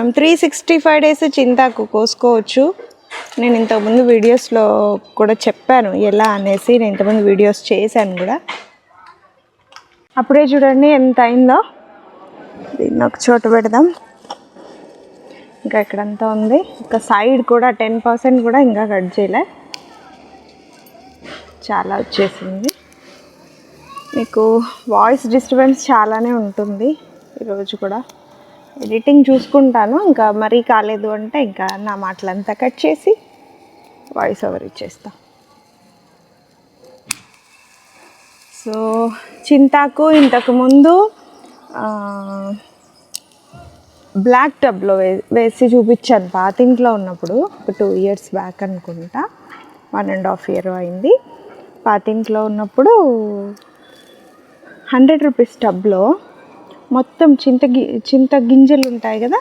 365 days చింతాకు కోసుకోవచ్చు. నేను ఇంతకుముందు వీడియోస్లో కూడా చెప్పాను ఎలా అనేసి. నేను ఇంతకుముందు వీడియోస్ చేశాను కూడా. అప్పుడే చూడండి ఎంత అయిందో. దీన్ని ఒక చోట పెడదాం. ఇంకా ఇక్కడంతా ఉంది. ఒక సైడ్ కూడా 10% కూడా ఇంకా కట్ చేయలే, చాలా వచ్చేసింది. మీకు వాయిస్ డిస్టర్బెన్స్ చాలానే ఉంటుంది ఈరోజు కూడా. ఎడిటింగ్ చూసుకుంటాను, ఇంకా మరీ కాలేదు అంటే ఇంకా నా మాటలంతా కట్ చేసి వాయిస్ ఓవర్ ఇచ్చేస్తా. సో చింతాకు ఇంతకుముందు బ్లాక్ టబ్లో వేసి చూపించాను పాతింట్లో ఉన్నప్పుడు. ఒక 2 years బ్యాక్ అనుకుంటా, 1.5 year అయింది. పాతింట్లో ఉన్నప్పుడు 100 రూపీస్ టబ్లో మొత్తం చింత గింజలు ఉంటాయి కదా,